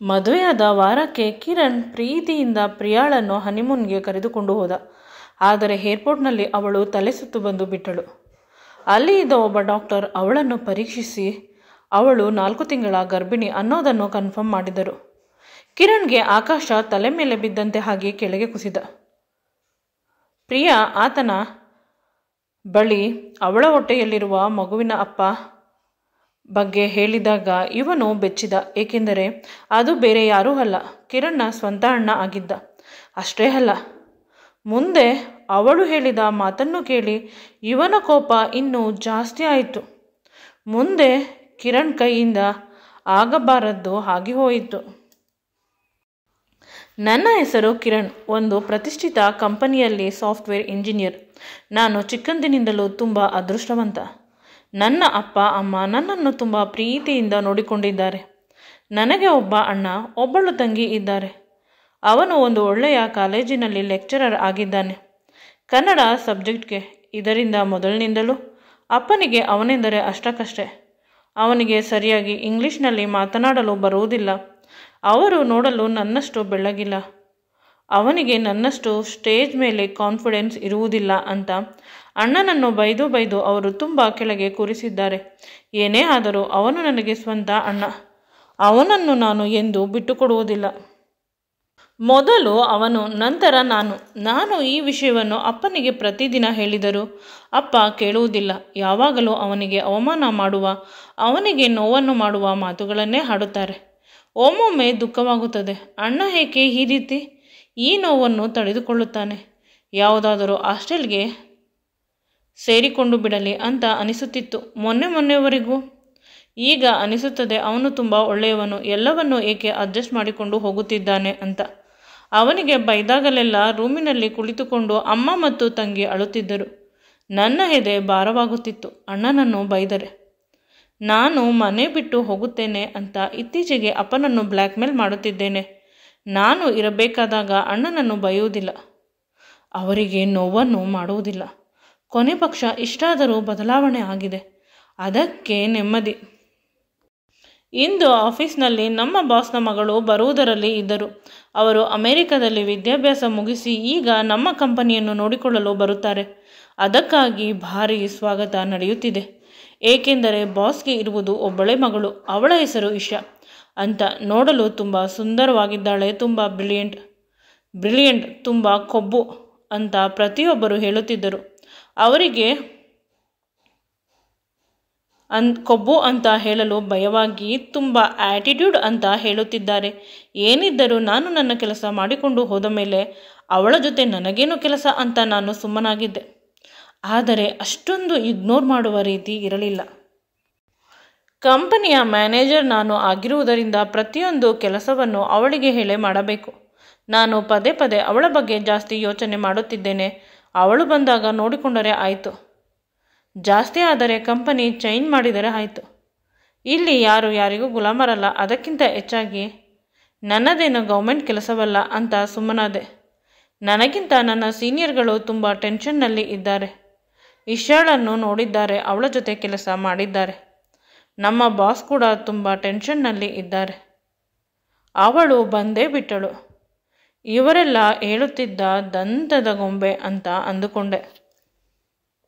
ಮದುವೆಯಾದ ವಾರಕ್ಕೆ ಕಿರಣ್ ಪ್ರೀತಿಯಿಂದ ಪ್ರಿಯಾಳನ್ನು ಹನಿಮೂನ್ಗೆ ಕರೆದುಕೊಂಡು ಹೋದ. ಆದರೆ ಏರ್ಪೋರ್ಟ್ನಲ್ಲಿ ಅವಳು ತಲೆ ಸುತ್ತು ಬಂದು ಬಿಟ್ಟಳು. ಅಲ್ಲಿ ಇದ್ದ ಒಬ್ಬ ಡಾಕ್ಟರ್ ಅವಳನ್ನು ಪರೀಕ್ಷಿಸಿ ಅವಳು 4 ತಿಂಗಳ ಗರ್ಭಿಣಿ ಅನ್ನೋದನ್ನು ಕನ್ಫರ್ಮ್ ಮಾಡಿದರು. ಕಿರಣ್ಗೆ ಆಕಾಶ ತಲೆ ಮೇಲೆ ಬಿದ್ದಂತೆ ಹಾಗೆ ಕೆಳಗೆ ಕುಸಿದ. ಪ್ರಿಯಾ ಆತನ ಬಳಿ ಅವಳ ಹೊಟ್ಟೆಯಲ್ಲಿರುವ ಮಗುವಿನ ಅಪ್ಪ ಬಗ್ಗೆ ಹೇಳಿದಾಗ ಇವನು ಬೆಚ್ಚಿದ. ಏಕೆಂದರೆ ಅದು ಬೇರೆ ಯಾರೂ ಅಲ್ಲ, ಕಿರಣ್ನ ಸ್ವಂತ ಅಣ್ಣ ಆಗಿದ್ದ. ಅಷ್ಟೇ ಅಲ್ಲ, ಮುಂದೆ ಅವಳು ಹೇಳಿದ ಮಾತನ್ನು ಕೇಳಿ ಇವನ ಕೋಪ ಇನ್ನೂ ಜಾಸ್ತಿ ಆಯಿತು. ಮುಂದೆ ಕಿರಣ್ ಕೈಯಿಂದ ಆಗಬಾರದ್ದು ಆಗಿ ಹೋಯಿತು. ನನ್ನ ಹೆಸರು ಕಿರಣ್, ಒಂದು ಪ್ರತಿಷ್ಠಿತ ಕಂಪನಿಯಲ್ಲಿ ಸಾಫ್ಟ್ವೇರ್ ಇಂಜಿನಿಯರ್. ನಾನು ಚಿಕ್ಕಂದಿನಿಂದಲೂ ತುಂಬ ಅದೃಷ್ಟವಂತ. ನನ್ನ ಅಪ್ಪ ಅಮ್ಮ ನನ್ನನ್ನು ತುಂಬ ಪ್ರೀತಿಯಿಂದ ನೋಡಿಕೊಂಡಿದ್ದಾರೆ. ನನಗೆ ಒಬ್ಬ ಅಣ್ಣ, ಒಬ್ಬಳು ತಂಗಿ ಇದ್ದಾರೆ. ಅವನು ಒಂದು ಒಳ್ಳೆಯ ಕಾಲೇಜಿನಲ್ಲಿ ಲೆಕ್ಚರರ್ ಆಗಿದ್ದಾನೆ, ಕನ್ನಡ ಸಬ್ಜೆಕ್ಟ್ಗೆ. ಇದರಿಂದ ಮೊದಲಿನಿಂದಲೂ ಅಪ್ಪನಿಗೆ ಅವನೆಂದರೆ ಅಷ್ಟಕ್ಕಷ್ಟೇ. ಅವನಿಗೆ ಸರಿಯಾಗಿ ಇಂಗ್ಲೀಷ್ನಲ್ಲಿ ಮಾತನಾಡಲು ಬರುವುದಿಲ್ಲ. ಅವರು ನೋಡಲು ನನ್ನಷ್ಟು ಬೆಳ್ಳಗಿಲ್ಲ. ಅವನಿಗೆ ನನ್ನಷ್ಟು ಸ್ಟೇಜ್ ಮೇಲೆ ಕಾನ್ಫಿಡೆನ್ಸ್ ಇರುವುದಿಲ್ಲ ಅಂತ ಅಣ್ಣನನ್ನು ಬೈದು ಅವರು ತುಂಬ ಕೆಳಗೆ ಕೂರಿಸಿದ್ದಾರೆ. ಏನೇ ಆದರೂ ಅವನು ನನಗೆ ಸ್ವಂತ ಅಣ್ಣ. ಅವನನ್ನು ನಾನು ಎಂದೂ ಬಿಟ್ಟುಕೊಡುವುದಿಲ್ಲ. ಮೊದಲು ಅವನು, ನಂತರ ನಾನು ಈ ವಿಷಯವನ್ನು ಅಪ್ಪನಿಗೆ ಪ್ರತಿದಿನ ಹೇಳಿದರೂ ಅಪ್ಪ ಕೇಳುವುದಿಲ್ಲ. ಯಾವಾಗಲೂ ಅವನಿಗೆ ಅವಮಾನ ಮಾಡುವ, ಅವನಿಗೆ ನೋವನ್ನು ಮಾಡುವ ಮಾತುಗಳನ್ನೇ ಆಡುತ್ತಾರೆ. ಒಮ್ಮೊಮ್ಮೆ ದುಃಖವಾಗುತ್ತದೆ. ಅಣ್ಣ ಏಕೆ ಈ ರೀತಿ ಈ ನೋವನ್ನು ತಡೆದುಕೊಳ್ಳುತ್ತಾನೆ? ಯಾವುದಾದರೂ ಹಾಸ್ಟೆಲ್ಗೆ ಸೇರಿಕೊಂಡು ಬಿಡಲಿ ಅಂತ ಅನಿಸುತ್ತಿತ್ತು ಮೊನ್ನೆವರೆಗೂ. ಈಗ ಅನಿಸುತ್ತದೆ ಅವನು ತುಂಬ ಒಳ್ಳೆಯವನು, ಎಲ್ಲವನ್ನೂ ಏಕೆ ಅಡ್ಜಸ್ಟ್ ಮಾಡಿಕೊಂಡು ಹೋಗುತ್ತಿದ್ದಾನೆ ಅಂತ. ಅವನಿಗೆ ಬೈದಾಗಲೆಲ್ಲ ರೂಮಿನಲ್ಲಿ ಕುಳಿತುಕೊಂಡು ಅಮ್ಮ ಮತ್ತು ತಂಗಿ ಅಳುತ್ತಿದ್ದರು. ನನ್ನ ಎದೆ ಭಾರವಾಗುತ್ತಿತ್ತು ಅಣ್ಣನನ್ನು ಬೈದರೆ. ನಾನು ಮನೆ ಬಿಟ್ಟು ಹೋಗುತ್ತೇನೆ ಅಂತ ಇತ್ತೀಚೆಗೆ ಅಪ್ಪನನ್ನು ಬ್ಲ್ಯಾಕ್ ಮೇಲ್ ಮಾಡುತ್ತಿದ್ದೇನೆ. ನಾನು ಇರಬೇಕಾದಾಗ ಅಣ್ಣನನ್ನು ಬೈಯುವುದಿಲ್ಲ, ಅವರಿಗೆ ನೋವನ್ನು ಮಾಡುವುದಿಲ್ಲ. ಕೊನೆ ಪಕ್ಷ ಇಷ್ಟಾದರೂ ಬದಲಾವಣೆ ಆಗಿದೆ, ಅದಕ್ಕೆ ನೆಮ್ಮದಿ. ಇಂದು ಆಫೀಸ್ನಲ್ಲಿ ನಮ್ಮ ಬಾಸ್ನ ಮಗಳು ಬರುವುದರಲ್ಲಿ ಇದ್ದರು. ಅವರು ಅಮೆರಿಕದಲ್ಲಿ ವಿದ್ಯಾಭ್ಯಾಸ ಮುಗಿಸಿ ಈಗ ನಮ್ಮ ಕಂಪನಿಯನ್ನು ನೋಡಿಕೊಳ್ಳಲು ಬರುತ್ತಾರೆ. ಅದಕ್ಕಾಗಿ ಭಾರೀ ಸ್ವಾಗತ ನಡೆಯುತ್ತಿದೆ. ಏಕೆಂದರೆ ಬಾಸ್ಗೆ ಇರುವುದು ಒಬ್ಬಳೇ ಮಗಳು, ಅವಳ ಹೆಸರು ಇಶಾ ಅಂತ. ನೋಡಲು ತುಂಬ ಸುಂದರವಾಗಿದ್ದಾಳೆ, ತುಂಬ ಬ್ರಿಲಿಯಂಟ್, ತುಂಬ ಕೊಬ್ಬು ಅಂತ ಪ್ರತಿಯೊಬ್ಬರು ಹೇಳುತ್ತಿದ್ದರು. ಅವರಿಗೆ ಕೊಬ್ಬು ಅಂತ ಹೇಳಲು ಭಯವಾಗಿ ತುಂಬ ಆ್ಯಟಿಟ್ಯೂಡ್ ಅಂತ ಹೇಳುತ್ತಿದ್ದಾರೆ. ಏನಿದ್ದರೂ ನಾನು ನನ್ನ ಕೆಲಸ ಮಾಡಿಕೊಂಡು ಹೋದ ಮೇಲೆ ಅವಳ ಜೊತೆ ನನಗೇನು ಕೆಲಸ ಅಂತ ನಾನು ಸುಮ್ಮನಾಗಿದ್ದೆ. ಆದರೆ ಅಷ್ಟೊಂದು ಇಗ್ನೋರ್ ಮಾಡುವ ರೀತಿ ಇರಲಿಲ್ಲ. ಕಂಪನಿಯ ಮ್ಯಾನೇಜರ್ ನಾನು ಆಗಿರುವುದರಿಂದ ಪ್ರತಿಯೊಂದು ಕೆಲಸವನ್ನು ಅವಳಿಗೆ ಹೇಳೇ ಮಾಡಬೇಕು. ನಾನು ಪದೇ ಅವಳ ಬಗ್ಗೆ ಜಾಸ್ತಿ ಯೋಚನೆ ಮಾಡುತ್ತಿದ್ದೇನೆ. ಅವಳು ಬಂದಾಗ ನೋಡಿಕೊಂಡರೆ ಆಯಿತು, ಜಾಸ್ತಿ ಆದರೆ ಕಂಪನಿ ಚೇಂಜ್ ಮಾಡಿದರೆ ಆಯಿತು. ಇಲ್ಲಿ ಯಾರು ಯಾರಿಗೂ ಗುಲಾಮರಲ್ಲ. ಅದಕ್ಕಿಂತ ಹೆಚ್ಚಾಗಿ ನನ್ನದೇನು ಗೌರ್ಮೆಂಟ್ ಕೆಲಸವಲ್ಲ ಅಂತ ಸುಮ್ಮನಾದೆ. ನನಗಿಂತ ನನ್ನ ಸೀನಿಯರ್ಗಳು ತುಂಬ ಟೆನ್ಷನ್ನಲ್ಲಿ ಇದ್ದಾರೆ. ಇಶಾಳನ್ನು ನೋಡಿದ್ದಾರೆ, ಅವಳ ಜೊತೆ ಕೆಲಸ ಮಾಡಿದ್ದಾರೆ. ನಮ್ಮ ಬಾಸ್ ಕೂಡ ತುಂಬ ಟೆನ್ಷನ್ನಲ್ಲಿ ಇದ್ದಾರೆ. ಅವಳು ಬಂದೇ ಬಿಟ್ಟಳು. ಇವರೆಲ್ಲ ಹೇಳುತ್ತಿದ್ದ ದಂತದ ಗೊಂಬೆ ಅಂತ ಅಂದುಕೊಂಡೆ.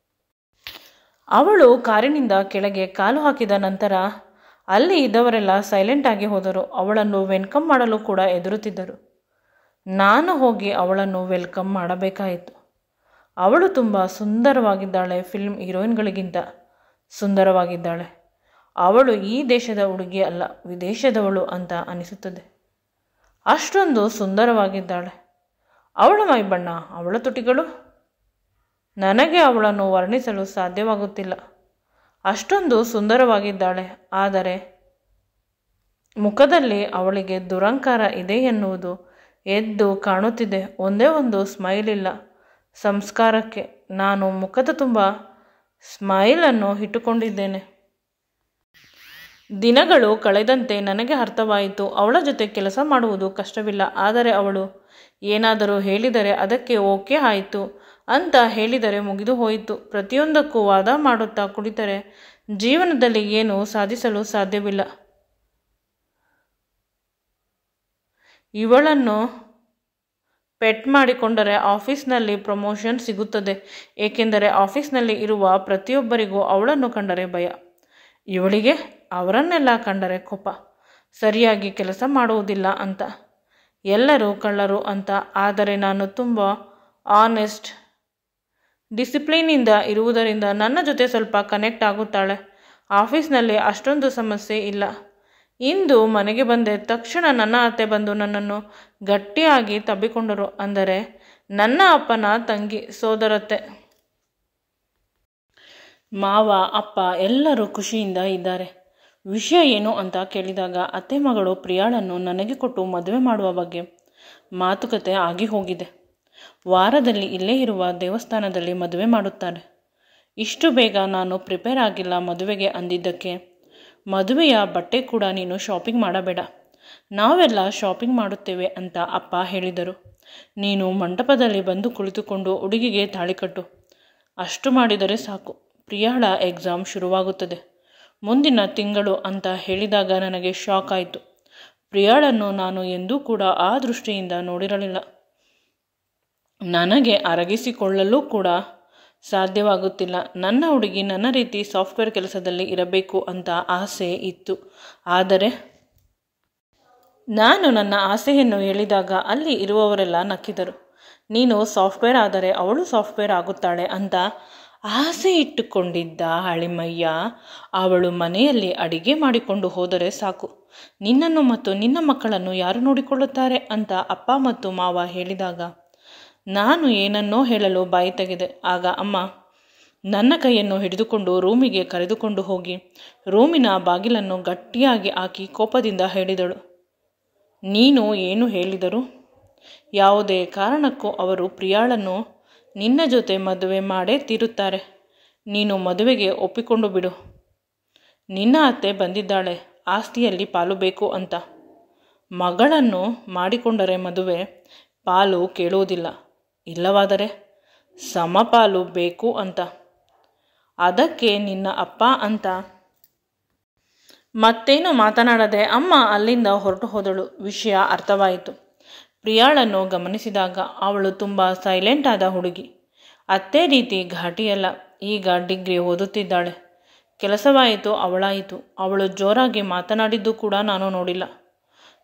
ಅವಳು ಕಾರಿನಿಂದ ಕೆಳಗೆ ಕಾಲು ಹಾಕಿದ ನಂತರ ಅಲ್ಲಿ ಇದ್ದವರೆಲ್ಲ ಸೈಲೆಂಟ್ ಆಗಿ ಹೋದರು. ಅವಳನ್ನು ವೆಲ್ಕಮ್ ಮಾಡಲು ಕೂಡ ಹೆದರುತ್ತಿದ್ದರು. ನಾನು ಹೋಗಿ ಅವಳನ್ನು ವೆಲ್ಕಮ್ ಮಾಡಬೇಕಾಯಿತು. ಅವಳು ತುಂಬ ಸುಂದರವಾಗಿದ್ದಾಳೆ, ಫಿಲ್ಮ್ ಹೀರೋಯಿನ್ಗಳಿಗಿಂತ ಸುಂದರವಾಗಿದ್ದಾಳೆ. ಅವಳು ಈ ದೇಶದ ಹುಡುಗಿ ಅಲ್ಲ, ವಿದೇಶದವಳು ಅಂತ ಅನಿಸುತ್ತದೆ. ಅಷ್ಟೊಂದು ಸುಂದರವಾಗಿದ್ದಾಳೆ. ಅವಳ ಮೈಬಣ್ಣ, ಅವಳ ತುಟಿಗಳು, ನನಗೆ ಅವಳನ್ನು ವರ್ಣಿಸಲು ಸಾಧ್ಯವಾಗುತ್ತಿಲ್ಲ. ಅಷ್ಟೊಂದು ಸುಂದರವಾಗಿದ್ದಾಳೆ. ಆದರೆ ಮುಖದಲ್ಲಿ ಅವಳಿಗೆ ದುರಂಕಾರ ಇದೆ ಎನ್ನುವುದು ಎದ್ದು ಕಾಣುತ್ತಿದೆ. ಒಂದೇ ಒಂದು ಸ್ಮೈಲ್ ಇಲ್ಲ. ಸಂಸ್ಕಾರಕ್ಕೆ ನಾನು ಮುಖದ ತುಂಬ ಸ್ಮೈಲನ್ನು ಇಟ್ಟುಕೊಂಡಿದ್ದೇನೆ. ದಿನಗಳು ಕಳೆದಂತೆ ನನಗೆ ಅರ್ಥವಾಯಿತು, ಅವಳ ಜೊತೆ ಕೆಲಸ ಮಾಡುವುದು ಕಷ್ಟವಿಲ್ಲ. ಆದರೆ ಅವಳು ಏನಾದರೂ ಹೇಳಿದರೆ ಅದಕ್ಕೆ ಓಕೆ ಆಯಿತು ಅಂತ ಹೇಳಿದರೆ ಮುಗಿದು ಹೋಯಿತು. ಪ್ರತಿಯೊಂದಕ್ಕೂ ವಾದ ಮಾಡುತ್ತಾ ಕುಳಿತರೆ ಜೀವನದಲ್ಲಿ ಏನೂ ಸಾಧಿಸಲು ಸಾಧ್ಯವಿಲ್ಲ. ಇವಳನ್ನು ಪೆಟ್ ಮಾಡಿಕೊಂಡರೆ ಆಫೀಸ್ನಲ್ಲಿ ಪ್ರಮೋಷನ್ ಸಿಗುತ್ತದೆ, ಏಕೆಂದರೆ ಆಫೀಸ್ನಲ್ಲಿ ಇರುವ ಪ್ರತಿಯೊಬ್ಬರಿಗೂ ಅವಳನ್ನು ಕಂಡರೆ ಭಯ. ಇವಳಿಗೆ ಅವರನ್ನೆಲ್ಲ ಕಂಡರೆ ಕೋಪ, ಸರಿಯಾಗಿ ಕೆಲಸ ಮಾಡುವುದಿಲ್ಲ ಅಂತ, ಎಲ್ಲರೂ ಕಳ್ಳರು ಅಂತ. ಆದರೆ ನಾನು ತುಂಬ ಆನೆಸ್ಟ್, ಡಿಸಿಪ್ಲಿನಿಂದ ಇರುವುದರಿಂದ ನನ್ನ ಜೊತೆ ಸ್ವಲ್ಪ ಕನೆಕ್ಟ್ ಆಗುತ್ತಾಳೆ. ಆಫೀಸ್ನಲ್ಲಿ ಅಷ್ಟೊಂದು ಸಮಸ್ಯೆ ಇಲ್ಲ. ಇಂದು ಮನೆಗೆ ಬಂದೆ ತಕ್ಷಣ ನನ್ನ ಅತ್ತೆ ಬಂದು ನನ್ನನ್ನು ಗಟ್ಟಿಯಾಗಿ ತಬ್ಬಿಕೊಂಡರು. ಅಂದರೆ ನನ್ನ ಅಪ್ಪನ ತಂಗಿ ಸೋದರತ್ತೆ. ಮಾವ, ಅಪ್ಪ ಎಲ್ಲರೂ ಖುಷಿಯಿಂದ ಇದ್ದಾರೆ. ವಿಷಯ ಏನು ಅಂತ ಕೇಳಿದಾಗ ಅತ್ತೆ ಮಗಳು ಪ್ರಿಯಾಳನ್ನು ನನಗೆ ಕೊಟ್ಟು ಮದುವೆ ಮಾಡುವ ಬಗ್ಗೆ ಮಾತುಕತೆ ಆಗಿ ಹೋಗಿದೆ. ವಾರದಲ್ಲಿ ಇಲ್ಲೇ ಇರುವ ದೇವಸ್ಥಾನದಲ್ಲಿ ಮದುವೆ ಮಾಡುತ್ತಾರೆ. ಇಷ್ಟು ಬೇಗ ನಾನು ಪ್ರಿಪೇರ್ ಆಗಿಲ್ಲ ಮದುವೆಗೆ ಅಂದಿದ್ದಕ್ಕೆ, ಮದುವೆಯ ಬಟ್ಟೆ ಕೂಡ ನೀನು ಶಾಪಿಂಗ್ ಮಾಡಬೇಡ, ನಾವೆಲ್ಲ ಶಾಪಿಂಗ್ ಮಾಡುತ್ತೇವೆ ಅಂತ ಅಪ್ಪ ಹೇಳಿದರು. ನೀನು ಮಂಟಪದಲ್ಲಿ ಬಂದು ಕುಳಿತುಕೊಂಡು ಹುಡುಗಿಗೆ ತಾಳಿ ಕಟ್ಟು, ಅಷ್ಟು ಮಾಡಿದರೆ ಸಾಕು. ಪ್ರಿಯಾಳ ಎಕ್ಸಾಮ್ ಶುರುವಾಗುತ್ತದೆ ಮುಂದಿನ ತಿಂಗಳು ಅಂತ ಹೇಳಿದಾಗ ನನಗೆ ಶಾಕ್ ಆಯಿತು. ಪ್ರಿಯಾಳನ್ನು ನಾನು ಎಂದೂ ಕೂಡ ಆ ದೃಷ್ಟಿಯಿಂದ ನೋಡಿರಲಿಲ್ಲ. ನನಗೆ ಅರಗಿಸಿಕೊಳ್ಳಲು ಕೂಡ ಸಾಧ್ಯವಾಗುತ್ತಿಲ್ಲ. ನನ್ನ ಹುಡುಗಿ ನನ್ನ ರೀತಿ ಸಾಫ್ಟ್ವೇರ್ ಕೆಲಸದಲ್ಲಿ ಇರಬೇಕು ಅಂತ ಆಸೆ ಇತ್ತು. ಆದರೆ ನಾನು ನನ್ನ ಆಸೆಯನ್ನು ಹೇಳಿದಾಗ ಅಲ್ಲಿ ಇರುವವರೆಲ್ಲ ನಕ್ಕಿದರು. ನೀನು ಸಾಫ್ಟ್ವೇರ್ ಆದರೆ ಅವಳು ಸಾಫ್ಟ್ವೇರ್ ಆಗುತ್ತಾಳೆ ಅಂತ ಆಸೆ ಇಟ್ಟುಕೊಂಡಿದ್ದ ಹಳಿಮಯ್ಯ, ಅವಳು ಮನೆಯಲ್ಲಿ ಅಡಿಗೆ ಮಾಡಿಕೊಂಡು ಹೋದರೆ ಸಾಕು, ನಿನ್ನನ್ನು ಮತ್ತು ನಿನ್ನ ಮಕ್ಕಳನ್ನು ಯಾರು ನೋಡಿಕೊಳ್ಳುತ್ತಾರೆ ಅಂತ ಅಪ್ಪ ಮತ್ತು ಮಾವ ಹೇಳಿದಾಗ ನಾನು ಏನನ್ನೋ ಹೇಳಲು ಬಾಯಿ ತೆಗೆದೆ. ಆಗ ಅಮ್ಮ ನನ್ನ ಕೈಯನ್ನು ಹಿಡಿದುಕೊಂಡು ರೂಮಿಗೆ ಕರೆದುಕೊಂಡು ಹೋಗಿ ರೂಮಿನ ಬಾಗಿಲನ್ನು ಗಟ್ಟಿಯಾಗಿ ಹಾಕಿ ಕೋಪದಿಂದ ಹೇಳಿದಳು, ನೀನು ಏನು ಹೇಳಿದರು? ಯಾವುದೇ ಕಾರಣಕ್ಕೂ ಅವರು ಪ್ರಿಯಾಳನ್ನು ನಿನ್ನ ಜೊತೆ ಮದುವೆ ಮಾಡೇ ತೀರುತ್ತಾರೆ. ನೀನು ಮದುವೆಗೆ ಒಪ್ಪಿಕೊಂಡು ಬಿಡು. ನಿನ್ನ ಅತ್ತೆ ಬಂದಿದ್ದಾಳೆ ಆಸ್ತಿಯಲ್ಲಿ ಪಾಲು ಬೇಕು ಅಂತ. ಮಗಳನ್ನು ಮಾಡಿಕೊಂಡರೆ ಮದುವೆ ಪಾಲು ಕೇಳುವುದಿಲ್ಲ, ಇಲ್ಲವಾದರೆ ಸಮಪಾಲು ಬೇಕು ಅಂತ. ಅದಕ್ಕೆ ನಿನ್ನ ಅಪ್ಪ ಅಂತ. ಮತ್ತೇನು ಮಾತನಾಡದೆ ಅಮ್ಮ ಅಲ್ಲಿಂದ ಹೊರಟು ಹೋದಳು. ವಿಷಯ ಅರ್ಥವಾಯಿತು. ಪ್ರಿಯಾಳನ್ನು ಗಮನಿಸಿದಾಗ ಅವಳು ತುಂಬ ಸೈಲೆಂಟ್ ಆದ ಹುಡುಗಿ. ಅತ್ತೆ ರೀತಿ ಘಾಟಿಯಲ್ಲ. ಈಗ ಡಿಗ್ರಿ ಓದುತ್ತಿದ್ದಾಳೆ. ಕೆಲಸವಾಯಿತು, ಅವಳಾಯಿತು. ಅವಳು ಜೋರಾಗಿ ಮಾತನಾಡಿದ್ದು ಕೂಡ ನಾನು ನೋಡಿಲ್ಲ.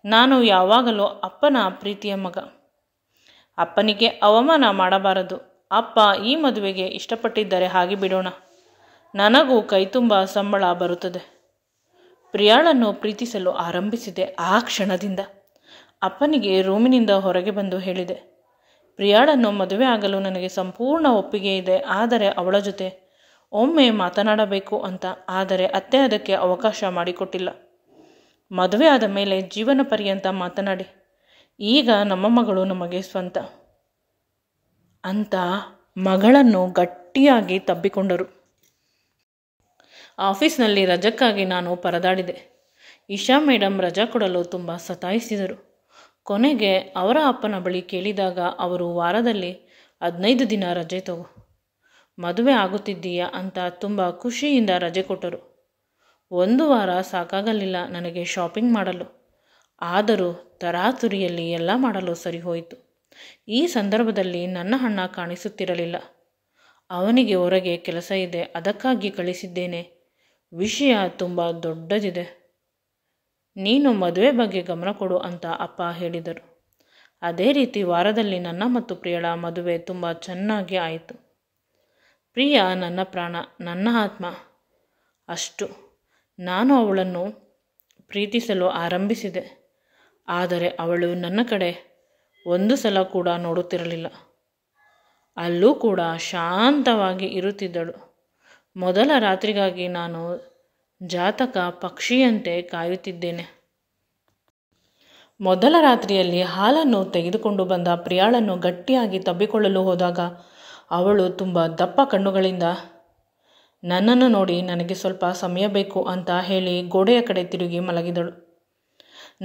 ನಾನು ಯಾವಾಗಲೂ ಅಪ್ಪನ ಪ್ರೀತಿಯ ಮಗ. ಅಪ್ಪನಿಗೆ ಅವಮಾನ ಮಾಡಬಾರದು. ಅಪ್ಪ ಈ ಮದುವೆಗೆ ಇಷ್ಟಪಟ್ಟಿದ್ದರೆ ಹಾಗೆ ಬಿಡೋಣ, ನನಗೂ ಕೈತುಂಬ ಸಂಬಳ ಬರುತ್ತದೆ. ಪ್ರಿಯಾಳನ್ನು ಪ್ರೀತಿಸಲು ಆರಂಭಿಸಿದೆ ಆ ಕ್ಷಣದಿಂದ. ಅಪ್ಪನಿಗೆ ರೂಮಿನಿಂದ ಹೊರಗೆ ಬಂದು ಹೇಳಿದೆ, ಪ್ರಿಯಾಳನ್ನು ಮದುವೆ ಆಗಲು ನನಗೆ ಸಂಪೂರ್ಣ ಒಪ್ಪಿಗೆ ಇದೆ, ಆದರೆ ಅವಳ ಜೊತೆ ಒಮ್ಮೆ ಮಾತನಾಡಬೇಕು ಅಂತ. ಆದರೆ ಅತ್ತೆ ಅದಕ್ಕೆ ಅವಕಾಶ ಮಾಡಿಕೊಟ್ಟಿಲ್ಲ. ಮದುವೆ ಆದ ಮೇಲೆ ಜೀವನ ಪರ್ಯಂತ ಮಾತನಾಡಿ, ಈಗ ನಮ್ಮ ಮಗಳು ನಮಗೆ ಸ್ವಂತ ಅಂತ ಮಗಳನ್ನು ಗಟ್ಟಿಯಾಗಿ ತಬ್ಬಿಕೊಂಡರು. ಆಫೀಸ್ನಲ್ಲಿ ರಜಕ್ಕಾಗಿ ನಾನು ಪರದಾಡಿದೆ. ಇಶಾ ಮೇಡಮ್ ರಜಾ ಕೊಡಲು ತುಂಬ ಸತಾಯಿಸಿದರು. ಕೊನೆಗೆ ಅವರ ಅಪ್ಪನ ಬಳಿ ಕೇಳಿದಾಗ ಅವರು ವಾರದಲ್ಲಿ 15 ದಿನ ರಜೆ ತಗೋ, ಮದುವೆ ಆಗುತ್ತಿದ್ದೀಯಾ ಅಂತ ತುಂಬ ಖುಷಿಯಿಂದ ರಜೆ ಕೊಟ್ಟರು. 1 ವಾರ ಸಾಕಾಗಲಿಲ್ಲ ನನಗೆ ಶಾಪಿಂಗ್ ಮಾಡಲು. ಆದರೂ ತರಾತುರಿಯಲ್ಲಿ ಎಲ್ಲ ಮಾಡಲು ಸರಿ ಹೋಯಿತು. ಈ ಸಂದರ್ಭದಲ್ಲಿ ನನ್ನ ಅಣ್ಣ ಕಾಣಿಸುತ್ತಿರಲಿಲ್ಲ. ಅವನಿಗೆ ಹೊರಗೆ ಕೆಲಸ ಇದೆ, ಅದಕ್ಕಾಗಿ ಕಳಿಸಿದ್ದೇನೆ. ವಿಷಯ ತುಂಬ ದೊಡ್ಡದಿದೆ, ನೀನು ಮದುವೆ ಬಗ್ಗೆ ಗಮನ ಕೊಡು ಅಂತ ಅಪ್ಪ ಹೇಳಿದರು. ಅದೇ ರೀತಿ ವಾರದಲ್ಲಿ ನನ್ನ ಮತ್ತು ಪ್ರಿಯಳ ಮದುವೆ ತುಂಬ ಚೆನ್ನಾಗಿ ಆಯಿತು. ಪ್ರಿಯ ನನ್ನ ಪ್ರಾಣ, ನನ್ನ ಆತ್ಮ. ಅಷ್ಟು ನಾನು ಅವಳನ್ನು ಪ್ರೀತಿಸಲು ಆರಂಭಿಸಿದೆ. ಆದರೆ ಅವಳು ನನ್ನ ಕಡೆ ಒಂದು ಸಲ ಕೂಡ ನೋಡುತ್ತಿರಲಿಲ್ಲ. ಅಲ್ಲೂ ಕೂಡ ಶಾಂತವಾಗಿ ಇರುತ್ತಿದ್ದಳು. ಮೊದಲ ರಾತ್ರಿಗಾಗಿ ನಾನು ಜಾತಕ ಪಕ್ಷಿಯಂತೆ ಕಾಯುತ್ತಿದ್ದೇನೆ. ಮೊದಲ ರಾತ್ರಿಯಲ್ಲಿ ಹಾಲನ್ನು ತೆಗೆದುಕೊಂಡು ಬಂದ ಪ್ರಿಯಾಳನ್ನು ಗಟ್ಟಿಯಾಗಿ ತಬ್ಬಿಕೊಳ್ಳಲು ಹೋದಾಗ ಅವಳು ತುಂಬ ದಪ್ಪ ಕಣ್ಣುಗಳಿಂದ ನನ್ನನ್ನು ನೋಡಿ ನನಗೆ ಸ್ವಲ್ಪ ಸಮಯ ಬೇಕು ಅಂತ ಹೇಳಿ ಗೋಡೆಯ ಕಡೆ ತಿರುಗಿ ಮಲಗಿದಳು.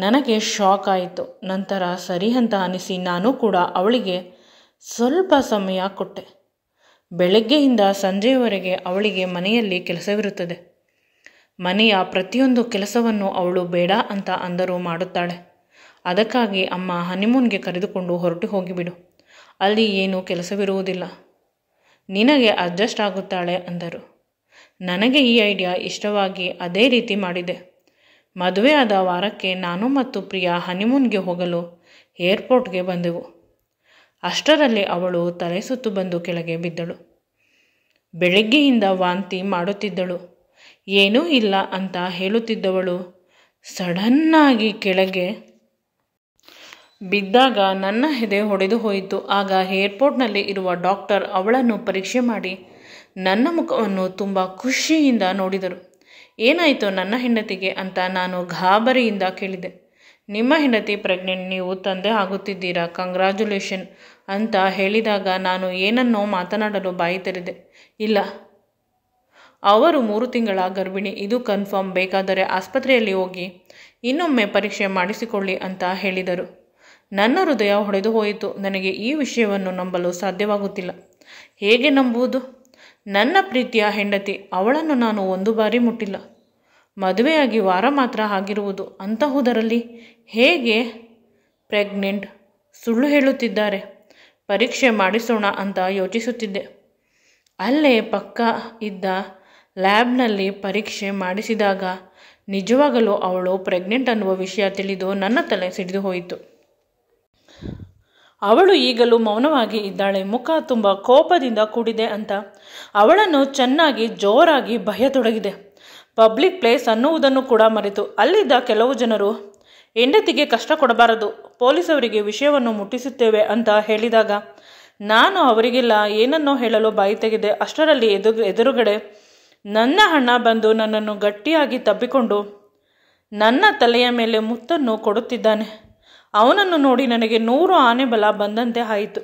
ನನಗೆ ಶಾಕ್ ಆಯಿತು. ನಂತರ ಸರಿ ಅಂತ ಅನಿಸಿ ನಾನು ಕೂಡ ಅವಳಿಗೆ ಸ್ವಲ್ಪ ಸಮಯ ಕೊಟ್ಟೆ. ಬೆಳಗ್ಗೆಯಿಂದ ಸಂಜೆಯವರೆಗೆ ಅವಳಿಗೆ ಮನೆಯಲ್ಲಿ ಕೆಲಸವಿರುತ್ತದೆ. ಮನೆಯ ಪ್ರತಿಯೊಂದು ಕೆಲಸವನ್ನು ಅವಳು ಬೇಡ ಅಂತ ಅಂದರೂ ಮಾಡುತ್ತಾಳೆ. ಅದಕ್ಕಾಗಿ ಅಮ್ಮ ಹನಿಮೂನ್ಗೆ ಕರೆದುಕೊಂಡು ಹೊರಟು ಹೋಗಿಬಿಡು. ಅಲ್ಲಿ ಏನೂ ಕೆಲಸವಿರುವುದಿಲ್ಲ. ನಿನಗೆ ಅಡ್ಜಸ್ಟ್ ಆಗುತ್ತಾಳೆ ಅಂದರು. ನನಗೆ ಈ ಐಡಿಯಾ ಇಷ್ಟವಾಗಿ ಅದೇ ರೀತಿ ಮಾಡಿದೆ. ಮದುವೆ ಆದ ವಾರಕ್ಕೆ ನಾನು ಮತ್ತು ಪ್ರಿಯಾ ಹನಿಮೂನ್ಗೆ ಹೋಗಲು ಏರ್ಪೋರ್ಟ್ಗೆ ಬಂದೆವು. ಅಷ್ಟರಲ್ಲಿ ಅವಳು ತಲೆ ಸುತ್ತು ಬಂದು ಕೆಳಗೆ ಬಿದ್ದಳು. ಬೆಳಗ್ಗೆಯಿಂದ ವಾಂತಿ ಮಾಡುತ್ತಿದ್ದಳು. ಏನೂ ಇಲ್ಲ ಅಂತ ಹೇಳುತ್ತಿದ್ದವಳು ಸಡನ್ನಾಗಿ ಕೆಳಗೆ ಬಿದ್ದಾಗ ನನ್ನ ಎದೆ ಹೊಡೆದು ಹೋಯಿತು. ಆಗ ಏರ್ಪೋರ್ಟ್ನಲ್ಲಿ ಇರುವ ಡಾಕ್ಟರ್ ಅವಳನ್ನು ಪರೀಕ್ಷೆ ಮಾಡಿ ನನ್ನ ಮುಖವನ್ನು ತುಂಬ ಖುಷಿಯಿಂದ ನೋಡಿದರು. ಏನಾಯಿತು ನನ್ನ ಹೆಂಡತಿಗೆ ಅಂತ ನಾನು ಗಾಬರಿಯಿಂದ ಕೇಳಿದೆ. ನಿಮ್ಮ ಹೆಂಡತಿ ಪ್ರೆಗ್ನೆಂಟ್, ನೀವು ತಂದೆ ಆಗುತ್ತಿದ್ದೀರಾ, ಕಂಗ್ರ್ಯಾಚುಲೇಷನ್ ಅಂತ ಹೇಳಿದಾಗ ನಾನು ಏನನ್ನೋ ಮಾತನಾಡಲು ಬಾಯಿ ತೆರೆದೆ. ಇಲ್ಲ, ಅವರು 3 ತಿಂಗಳ ಗರ್ಭಿಣಿ, ಇದು ಕನ್ಫರ್ಮ್, ಬೇಕಾದರೆ ಆಸ್ಪತ್ರೆಯಲ್ಲಿ ಹೋಗಿ ಇನ್ನೊಮ್ಮೆ ಪರೀಕ್ಷೆ ಮಾಡಿಸಿಕೊಳ್ಳಿ ಅಂತ ಹೇಳಿದರು. ನನ್ನ ಹೃದಯ ಹೊಡೆದು ಹೋಯಿತು. ನನಗೆ ಈ ವಿಷಯವನ್ನು ನಂಬಲು ಸಾಧ್ಯವಾಗುತ್ತಿಲ್ಲ. ಹೇಗೆ ನಂಬುವುದು? ನನ್ನ ಪ್ರೀತಿಯ ಹೆಂಡತಿ, ಅವಳನ್ನು ನಾನು 1 ಬಾರಿ ಮುಟ್ಟಿಲ್ಲ. ಮದುವೆಯಾಗಿ ವಾರ ಮಾತ್ರ ಆಗಿರುವುದು. ಅಂತಹುದರಲ್ಲಿ ಹೇಗೆ ಪ್ರೆಗ್ನೆಂಟ್? ಸುಳ್ಳು ಹೇಳುತ್ತಿದ್ದಾರೆ. ಪರೀಕ್ಷೆ ಮಾಡಿಸೋಣ ಅಂತ ಯೋಚಿಸುತ್ತಿದ್ದೆ. ಅಲ್ಲೇ ಪಕ್ಕ ಇದ್ದ ಲ್ಯಾಬ್ನಲ್ಲಿ ಪರೀಕ್ಷೆ ಮಾಡಿಸಿದಾಗ ನಿಜವಾಗಲೂ ಅವಳು ಪ್ರೆಗ್ನೆಂಟ್ ಅನ್ನುವ ವಿಷಯ ತಿಳಿದು ನನ್ನ ತಲೆ ಸಿಡಿದು ಹೋಯಿತು. ಅವಳು ಈಗಲೂ ಮೌನವಾಗಿ ಇದ್ದಾಳೆ. ಮುಖ ತುಂಬ ಕೋಪದಿಂದ ಕೂಡಿದೆ ಅಂತ ಅವಳನ್ನು ಚೆನ್ನಾಗಿ ಜೋರಾಗಿ ಭಯತೊಡಗಿದೆ. ಪಬ್ಲಿಕ್ ಪ್ಲೇಸ್ ಅನ್ನುವುದನ್ನು ಕೂಡ ಮರೆತು ಅಲ್ಲಿದ್ದ ಕೆಲವು ಜನರು ಹೆಂಡತಿಗೆ ಕಷ್ಟ ಕೊಡಬಾರದು, ಪೊಲೀಸವರಿಗೆ ವಿಷಯವನ್ನು ಮುಟ್ಟಿಸುತ್ತೇವೆ ಅಂತ ಹೇಳಿದಾಗ ನಾನು ಅವರಿಗೆಲ್ಲ ಏನನ್ನೋ ಹೇಳಲು ಬಾಯಿ ತೆಗೆದೆ. ಅಷ್ಟರಲ್ಲಿ ಎದುರುಗಡೆ ನನ್ನ ಅಣ್ಣ ಬಂದು ನನ್ನನ್ನು ಗಟ್ಟಿಯಾಗಿ ತಬ್ಬಿಕೊಂಡು ನನ್ನ ತಲೆಯ ಮೇಲೆ ಮುತ್ತನ್ನು ಕೊಡುತ್ತಿದ್ದಾನೆ. ಅವನನ್ನು ನೋಡಿ ನನಗೆ 100 ಆನೆ ಬಲ ಬಂದಂತೆ ಆಯಿತು.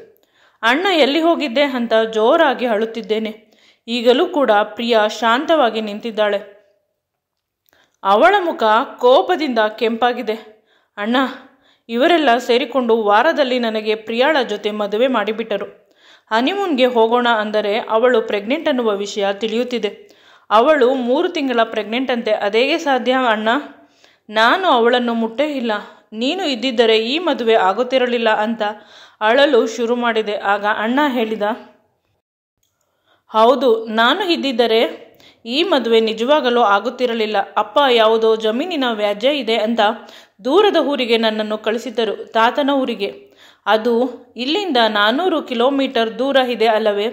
ಅಣ್ಣ ಎಲ್ಲಿ ಹೋಗಿದ್ದೆ ಅಂತ ಜೋರಾಗಿ ಅಳುತ್ತಿದ್ದೇನೆ. ಈಗಲೂ ಕೂಡ ಪ್ರಿಯಾ ಶಾಂತವಾಗಿ ನಿಂತಿದ್ದಾಳೆ. ಅವಳ ಮುಖ ಕೋಪದಿಂದ ಕೆಂಪಾಗಿದೆ. ಅಣ್ಣ, ಇವರೆಲ್ಲ ಸೇರಿಕೊಂಡು ವಾರದಲ್ಲಿ ನನಗೆ ಪ್ರಿಯಾಳ ಜೊತೆ ಮದುವೆ ಮಾಡಿಬಿಟ್ಟರು. ಹನಿಮೂನ್ಗೆ ಹೋಗೋಣ ಅಂದರೆ ಅವಳು ಪ್ರೆಗ್ನೆಂಟ್ ಅನ್ನುವ ವಿಷಯ ತಿಳಿಯುತ್ತಿದೆ. ಅವಳು 3 ತಿಂಗಳ ಪ್ರೆಗ್ನೆಂಟ್ ಅಂತೆ. ಅದೇಗೆ ಸಾಧ್ಯ ಅಣ್ಣ? ನಾನು ಅವಳನ್ನು ಮುಟ್ಟೇ ಇಲ್ಲ. ನೀನು ಇದ್ದಿದ್ದರೆ ಈ ಮದುವೆ ಆಗುತ್ತಿರಲಿಲ್ಲ ಅಂತ ಅಳಲು ಶುರು ಮಾಡಿದೆ. ಆಗ ಅಣ್ಣ ಹೇಳಿದ, ಹೌದು, ನಾನು ಇದ್ದಿದ್ದರೆ ಈ ಮದುವೆ ನಿಜವಾಗಲೂ ಆಗುತ್ತಿರಲಿಲ್ಲ. ಅಪ್ಪ ಯಾವುದೋ ಜಮೀನಿನ ವ್ಯಾಜ್ಯ ಇದೆ ಅಂತ ದೂರದ ಊರಿಗೆ ನನ್ನನ್ನು ಕಳಿಸಿದ್ದರು, ತಾತನ ಊರಿಗೆ. ಅದು ಇಲ್ಲಿಂದ 400 ಕಿಲೋಮೀಟರ್ ದೂರ ಇದೆ ಅಲ್ಲವೇ?